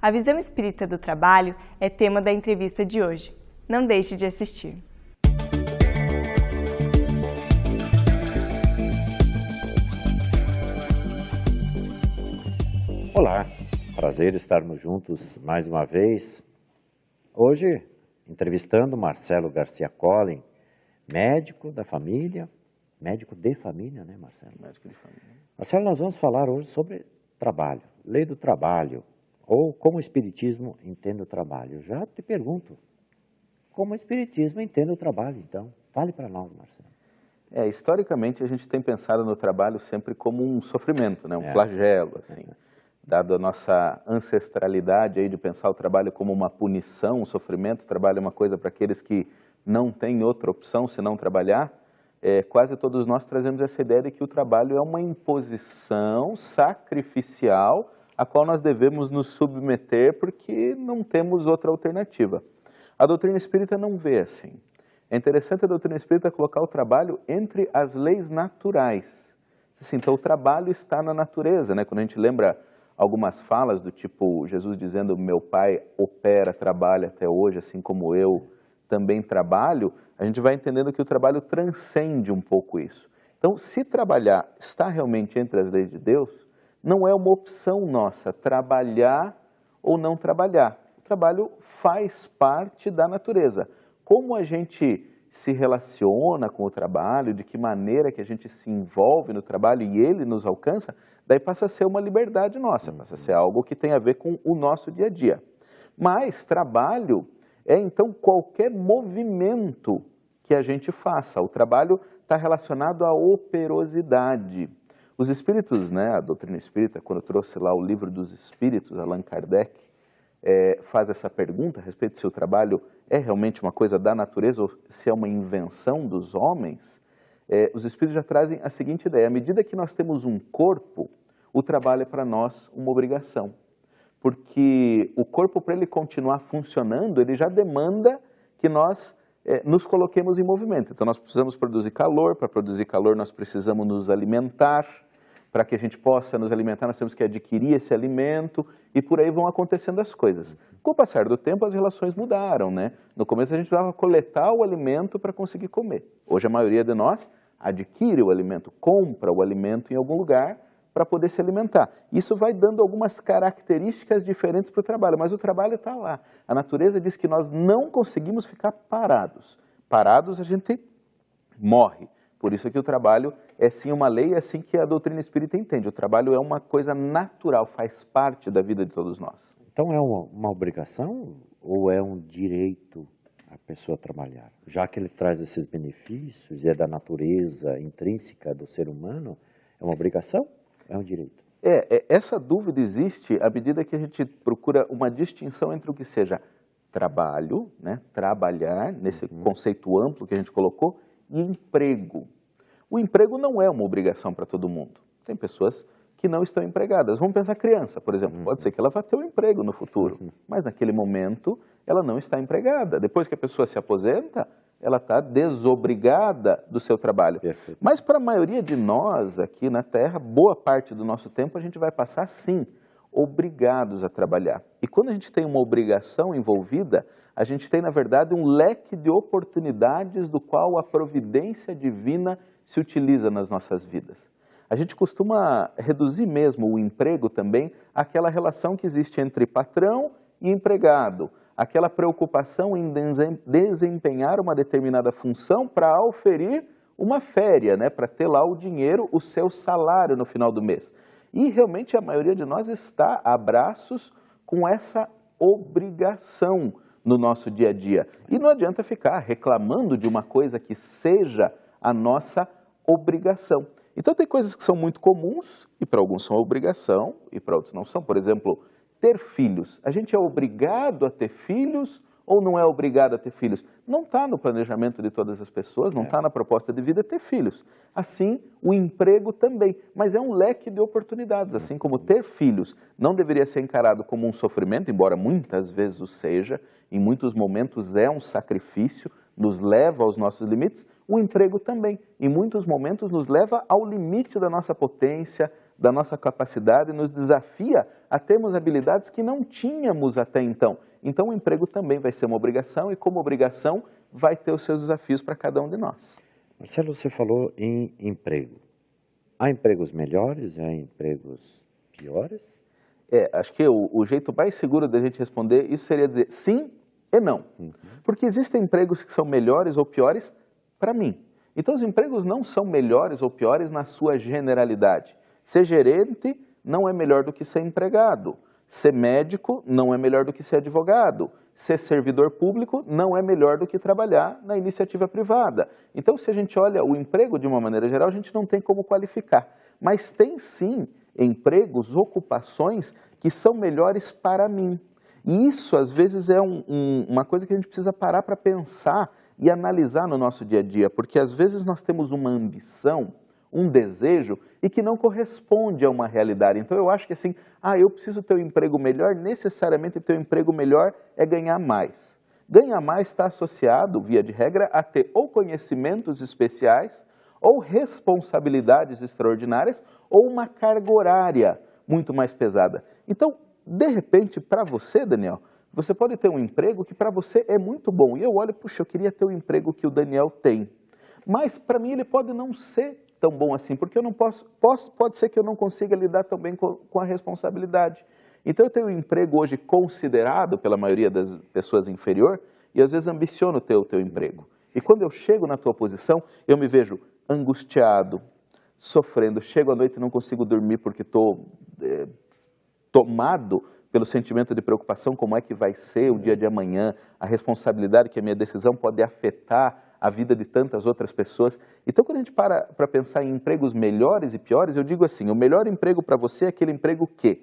A visão espírita do trabalho é tema da entrevista de hoje. Não deixe de assistir. Olá, prazer estarmos juntos mais uma vez. Hoje, entrevistando Marcelo Garcia Collin, médico da família, médico de família, né, Marcelo? Médico de família. Marcelo, nós vamos falar hoje sobre trabalho, lei do trabalho, ou como o Espiritismo entende o trabalho. Eu já te pergunto, como o Espiritismo entende o trabalho, então? Fale para nós, Marcelo. Historicamente, a gente tem pensado no trabalho sempre como um sofrimento, né? Um flagelo, assim. Dado a nossa ancestralidade aí de pensar o trabalho como uma punição, um sofrimento, o trabalho é uma coisa para aqueles que não têm outra opção senão trabalhar, quase todos nós trazemos essa ideia de que o trabalho é uma imposição sacrificial a qual nós devemos nos submeter porque não temos outra alternativa. A doutrina espírita não vê assim. É interessante a doutrina espírita colocar o trabalho entre as leis naturais. Assim, então o trabalho está na natureza, né? Quando a gente lembra algumas falas do tipo Jesus dizendo meu pai opera, trabalha até hoje, assim como eu também trabalho, a gente vai entendendo que o trabalho transcende um pouco isso. Então, se trabalhar está realmente entre as leis de Deus, não é uma opção nossa trabalhar ou não trabalhar. O trabalho faz parte da natureza. Como a gente se relaciona com o trabalho, de que maneira que a gente se envolve no trabalho e ele nos alcança, daí passa a ser uma liberdade nossa, passa a ser algo que tem a ver com o nosso dia a dia. Mas trabalho é então qualquer movimento que a gente faça. O trabalho está relacionado à operosidade. Os espíritos, né, a doutrina espírita, quando eu trouxe lá o livro dos espíritos, Allan Kardec, faz essa pergunta a respeito de se o trabalho é realmente uma coisa da natureza ou se é uma invenção dos homens. Os espíritos já trazem a seguinte ideia: à medida que nós temos um corpo, o trabalho é para nós uma obrigação. Porque o corpo, para ele continuar funcionando, ele já demanda que nós nos coloquemos em movimento. Então nós precisamos produzir calor, para produzir calor nós precisamos nos alimentar, para que a gente possa nos alimentar nós temos que adquirir esse alimento e por aí vão acontecendo as coisas. Com o passar do tempo as relações mudaram, né? No começo a gente precisava coletar o alimento para conseguir comer. Hoje a maioria de nós adquire o alimento, compra o alimento em algum lugar para poder se alimentar. Isso vai dando algumas características diferentes para o trabalho, mas o trabalho está lá. A natureza diz que nós não conseguimos ficar parados. Parados a gente morre. Por isso que o trabalho é sim uma lei, é assim que a doutrina espírita entende. O trabalho é uma coisa natural, faz parte da vida de todos nós. Então é uma obrigação ou é um direito a pessoa trabalhar? Já que ele traz esses benefícios e é da natureza intrínseca do ser humano, é uma obrigação? É um direito. Essa dúvida existe à medida que a gente procura uma distinção entre o que seja trabalho, né, trabalhar, nesse conceito amplo que a gente colocou, e emprego. O emprego não é uma obrigação para todo mundo. Tem pessoas que não estão empregadas. Vamos pensar criança, por exemplo. Pode ser que ela vá ter um emprego no futuro, mas naquele momento ela não está empregada. Depois que a pessoa se aposenta, ela está desobrigada do seu trabalho. Perfeito. Mas para a maioria de nós aqui na Terra, boa parte do nosso tempo a gente vai passar, sim, obrigados a trabalhar. E quando a gente tem uma obrigação envolvida, a gente tem, na verdade, um leque de oportunidades do qual a providência divina se utiliza nas nossas vidas. A gente costuma reduzir mesmo o emprego também àquela relação que existe entre patrão e empregado, aquela preocupação em desempenhar uma determinada função para auferir uma féria, né, para ter lá o dinheiro, o seu salário no final do mês. E realmente a maioria de nós está a braços com essa obrigação no nosso dia a dia. E não adianta ficar reclamando de uma coisa que seja a nossa obrigação. Então tem coisas que são muito comuns e para alguns são obrigação e para outros não são. Por exemplo, ter filhos. A gente é obrigado a ter filhos ou não é obrigado a ter filhos? Não está no planejamento de todas as pessoas, não está na proposta de vida ter filhos. Assim, o emprego também, mas é um leque de oportunidades, assim como ter filhos não deveria ser encarado como um sofrimento, embora muitas vezes o seja, em muitos momentos é um sacrifício, nos leva aos nossos limites, o emprego também, em muitos momentos nos leva ao limite da nossa potência, da nossa capacidade, nos desafia a termos habilidades que não tínhamos até então. Então o emprego também vai ser uma obrigação e como obrigação vai ter os seus desafios para cada um de nós. Marcelo, você falou em emprego. Há empregos melhores e há empregos piores? Acho que o jeito mais seguro da gente responder isso seria dizer sim e não. Porque existem empregos que são melhores ou piores para mim. Então os empregos não são melhores ou piores na sua generalidade. Ser gerente não é melhor do que ser empregado. Ser médico não é melhor do que ser advogado. Ser servidor público não é melhor do que trabalhar na iniciativa privada. Então, se a gente olha o emprego de uma maneira geral, a gente não tem como qualificar. Mas tem sim empregos, ocupações que são melhores para mim. E isso, às vezes, é uma coisa que a gente precisa parar para pensar e analisar no nosso dia a dia. Porque, às vezes, nós temos uma ambição, um desejo e que não corresponde a uma realidade. Então eu acho que assim, eu preciso ter um emprego melhor, necessariamente ter um emprego melhor é ganhar mais. Ganhar mais está associado, via de regra, a ter ou conhecimentos especiais, ou responsabilidades extraordinárias, ou uma carga horária muito mais pesada. Então, de repente, para você, Daniel, você pode ter um emprego que para você é muito bom. E eu olho, puxa, eu queria ter o emprego que o Daniel tem. Mas para mim ele pode não ser tão bom assim, porque eu não pode ser que eu não consiga lidar tão bem com a responsabilidade. Então eu tenho um emprego hoje considerado pela maioria das pessoas inferior e às vezes ambiciono ter o teu emprego. E quando eu chego na tua posição, eu me vejo angustiado, sofrendo, chego à noite e não consigo dormir porque estou tomado pelo sentimento de preocupação, como é que vai ser o dia de amanhã, a responsabilidade que a minha decisão pode afetar a vida de tantas outras pessoas. Então, quando a gente para pensar em empregos melhores e piores, eu digo assim, o melhor emprego para você é aquele emprego que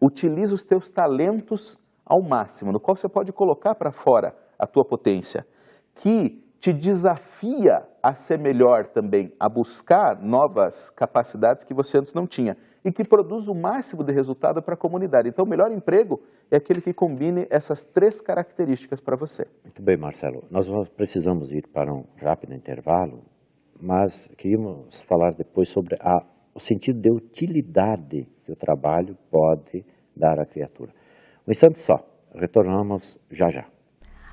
utiliza os teus talentos ao máximo, no qual você pode colocar para fora a tua potência, que te desafia a ser melhor também, a buscar novas capacidades que você antes não tinha e que produz o máximo de resultado para a comunidade. Então, o melhor emprego é aquele que combine essas três características para você. Muito bem, Marcelo. Nós precisamos ir para um rápido intervalo, mas queríamos falar depois sobre o sentido de utilidade que o trabalho pode dar à criatura. Um instante só, retornamos já já.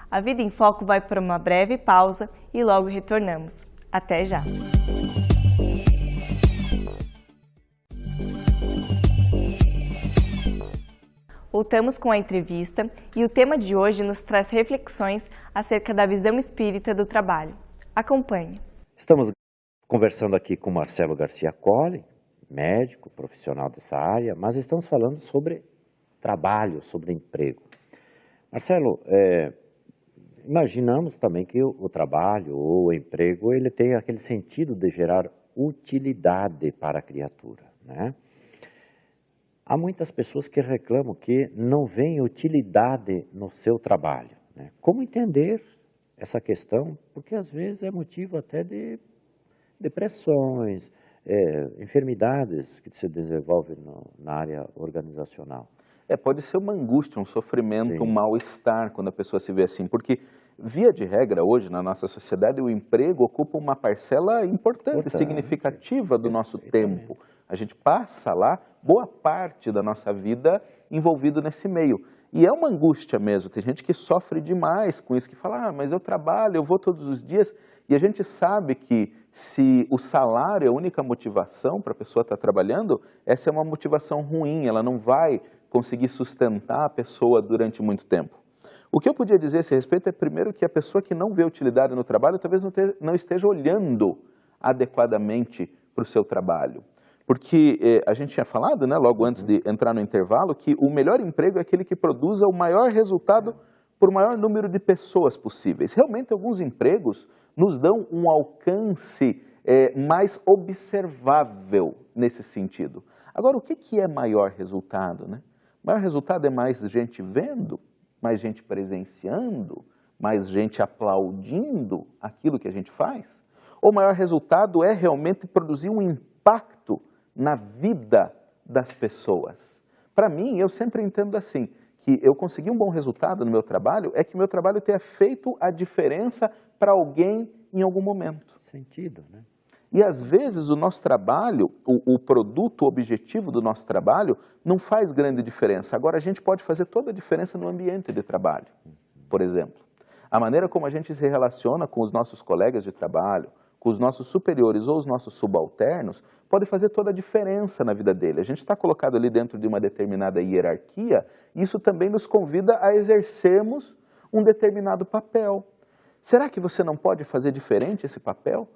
A Vida em Foco vai para uma breve pausa e logo retornamos. Até já! Voltamos com a entrevista e o tema de hoje nos traz reflexões acerca da visão espírita do trabalho. Acompanhe. Estamos conversando aqui com Marcelo Garcia Colli, médico, profissional dessa área, mas estamos falando sobre trabalho, sobre emprego. Marcelo, imaginamos também que o trabalho ou o emprego, ele tem aquele sentido de gerar utilidade para a criatura, né? Há muitas pessoas que reclamam que não veem utilidade no seu trabalho, né? Como entender essa questão? Porque às vezes é motivo até de depressões, enfermidades que se desenvolvem na área organizacional. Pode ser uma angústia, um sofrimento, Sim. um mal-estar quando a pessoa se vê assim, porque via de regra hoje na nossa sociedade o emprego ocupa uma parcela importante, significativa do nosso tempo. A gente passa lá boa parte da nossa vida envolvido nesse meio. E é uma angústia mesmo, tem gente que sofre demais com isso, que fala, mas eu trabalho, eu vou todos os dias. E a gente sabe que se o salário é a única motivação para a pessoa estar trabalhando, essa é uma motivação ruim, ela não vai conseguir sustentar a pessoa durante muito tempo. O que eu podia dizer a esse respeito é, primeiro, que a pessoa que não vê utilidade no trabalho talvez não esteja olhando adequadamente para o seu trabalho. Porque a gente tinha falado, né, logo antes de entrar no intervalo, que o melhor emprego é aquele que produza o maior resultado por o maior número de pessoas possíveis. Realmente, alguns empregos nos dão um alcance mais observável nesse sentido. Agora, o que é maior resultado, né? Maior resultado é mais gente vendo, mais gente presenciando, mais gente aplaudindo aquilo que a gente faz? Ou maior resultado é realmente produzir um impacto na vida das pessoas? Para mim, eu sempre entendo assim, que eu consegui um bom resultado no meu trabalho, é que o meu trabalho tenha feito a diferença para alguém em algum momento. Sentido, né? E às vezes o nosso trabalho, o produto, o objetivo do nosso trabalho não faz grande diferença. Agora a gente pode fazer toda a diferença no ambiente de trabalho, por exemplo. A maneira como a gente se relaciona com os nossos colegas de trabalho, com os nossos superiores ou os nossos subalternos, pode fazer toda a diferença na vida dele. A gente está colocado ali dentro de uma determinada hierarquia, e isso também nos convida a exercermos um determinado papel. Será que você não pode fazer diferente esse papel?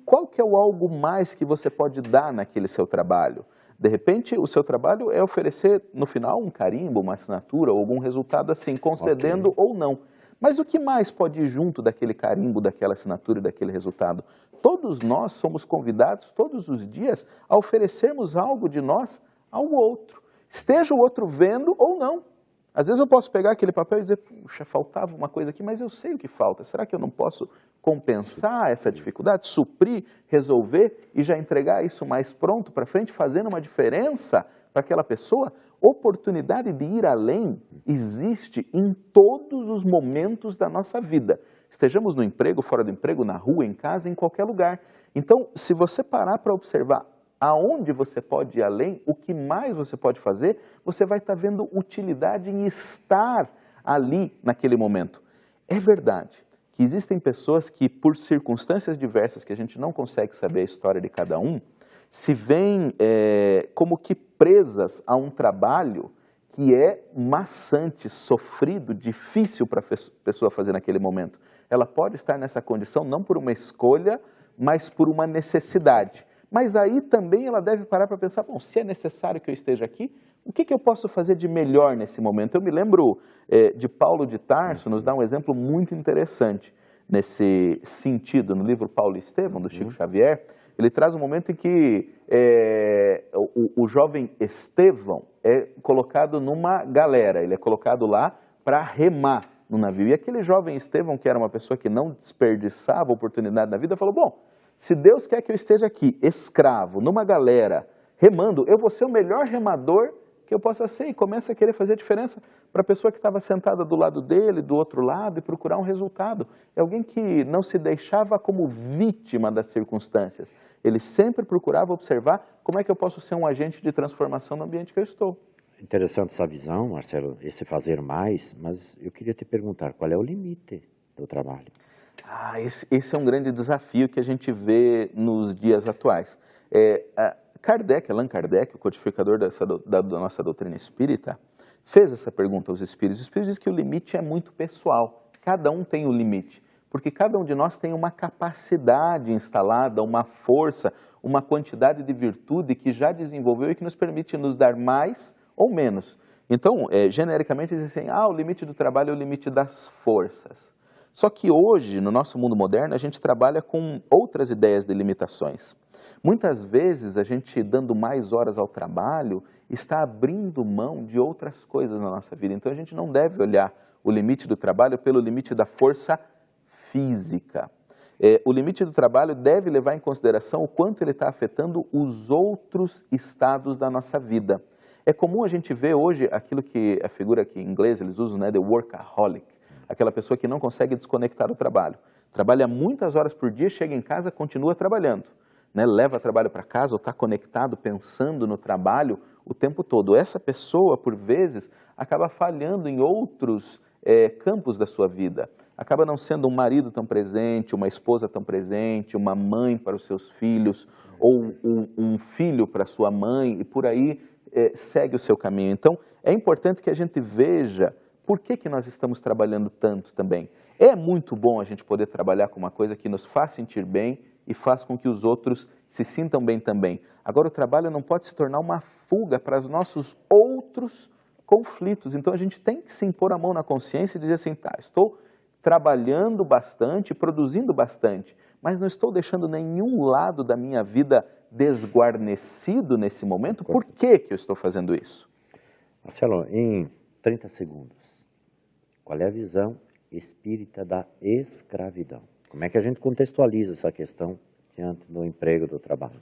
Qual que é o algo mais que você pode dar naquele seu trabalho? De repente, o seu trabalho é oferecer, no final, um carimbo, uma assinatura, ou algum resultado assim, concedendo ou não. Mas o que mais pode ir junto daquele carimbo, daquela assinatura e daquele resultado? Todos nós somos convidados, todos os dias, a oferecermos algo de nós ao outro. Esteja o outro vendo ou não. Às vezes eu posso pegar aquele papel e dizer, puxa, faltava uma coisa aqui, mas eu sei o que falta. Será que eu não posso compensar essa dificuldade, suprir, resolver e já entregar isso mais pronto para frente, fazendo uma diferença para aquela pessoa? Oportunidade de ir além existe em todos os momentos da nossa vida. Estejamos no emprego, fora do emprego, na rua, em casa, em qualquer lugar. Então, se você parar para observar aonde você pode ir além, o que mais você pode fazer, você vai estar vendo utilidade em estar ali naquele momento. É verdade que existem pessoas que, por circunstâncias diversas que a gente não consegue saber a história de cada um, se veem como que presas a um trabalho que é maçante, sofrido, difícil para a pessoa fazer naquele momento. Ela pode estar nessa condição não por uma escolha, mas por uma necessidade. Mas aí também ela deve parar para pensar, bom, se é necessário que eu esteja aqui, o que eu posso fazer de melhor nesse momento? Eu me lembro de Paulo de Tarso, nos dá um exemplo muito interessante nesse sentido, no livro Paulo e Estevão, do Chico Xavier. Ele traz um momento em que o jovem Estevão é colocado numa galera, ele é colocado lá para remar no navio. E aquele jovem Estevão, que era uma pessoa que não desperdiçava oportunidade na vida, falou, bom, se Deus quer que eu esteja aqui, escravo, numa galera, remando, eu vou ser o melhor remador que eu possa ser. E começa a querer fazer a diferença para a pessoa que estava sentada do lado dele, do outro lado, e procurar um resultado. É alguém que não se deixava como vítima das circunstâncias. Ele sempre procurava observar como é que eu posso ser um agente de transformação no ambiente que eu estou. Interessante essa visão, Marcelo, esse fazer mais, mas eu queria te perguntar, qual é o limite do trabalho? Esse é um grande desafio que a gente vê nos dias atuais. Allan Kardec, o codificador da nossa doutrina espírita, fez essa pergunta aos espíritos. Os espíritos dizem que o limite é muito pessoal, cada um tem um limite, porque cada um de nós tem uma capacidade instalada, uma força, uma quantidade de virtude que já desenvolveu e que nos permite nos dar mais ou menos. Então, genericamente dizem assim, o limite do trabalho é o limite das forças. Só que hoje, no nosso mundo moderno, a gente trabalha com outras ideias de limitações. Muitas vezes, a gente dando mais horas ao trabalho, está abrindo mão de outras coisas na nossa vida. Então, a gente não deve olhar o limite do trabalho pelo limite da força física. O limite do trabalho deve levar em consideração o quanto ele está afetando os outros estados da nossa vida. É comum a gente ver hoje aquilo que a figura que em inglês eles usam, né, the workaholic. Aquela pessoa que não consegue desconectar do trabalho. Trabalha muitas horas por dia, chega em casa, continua trabalhando. Né? Leva trabalho para casa ou está conectado, pensando no trabalho o tempo todo. Essa pessoa, por vezes, acaba falhando em outros campos da sua vida. Acaba não sendo um marido tão presente, uma esposa tão presente, uma mãe para os seus filhos, ou um filho para sua mãe, e por aí segue o seu caminho. Então, é importante que a gente veja por que nós estamos trabalhando tanto também? É muito bom a gente poder trabalhar com uma coisa que nos faz sentir bem e faz com que os outros se sintam bem também. Agora, o trabalho não pode se tornar uma fuga para os nossos outros conflitos. Então, a gente tem que se impor a mão na consciência e dizer assim, tá, estou trabalhando bastante, produzindo bastante, mas não estou deixando nenhum lado da minha vida desguarnecido nesse momento. Por que eu estou fazendo isso? Marcelo, em 30 segundos, qual é a visão espírita da escravidão? Como é que a gente contextualiza essa questão diante do emprego, do trabalho?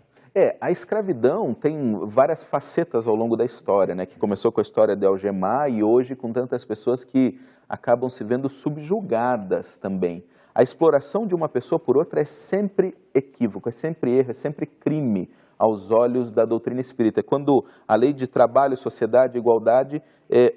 A escravidão tem várias facetas ao longo da história, né? Que começou com a história de algemar e hoje com tantas pessoas que acabam se vendo subjugadas também. A exploração de uma pessoa por outra é sempre equívoco, é sempre erro, é sempre crime aos olhos da doutrina espírita. Quando a lei de trabalho, sociedade e igualdade,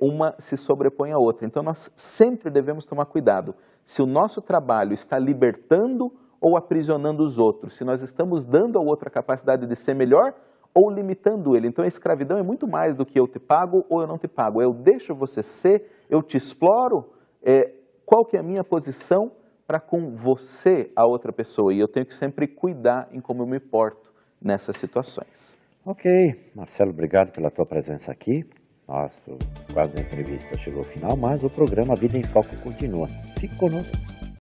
uma se sobrepõe à outra. Então nós sempre devemos tomar cuidado. Se o nosso trabalho está libertando ou aprisionando os outros, se nós estamos dando ao outro a capacidade de ser melhor ou limitando ele. Então a escravidão é muito mais do que eu te pago ou eu não te pago. Eu deixo você ser, eu te exploro. Qual que é a minha posição para com você, a outra pessoa? E eu tenho que sempre cuidar em como eu me porto nessas situações. Ok, Marcelo, obrigado pela tua presença aqui. Nosso quadro da entrevista chegou ao final, mas o programa Vida em Foco continua. Fique conosco.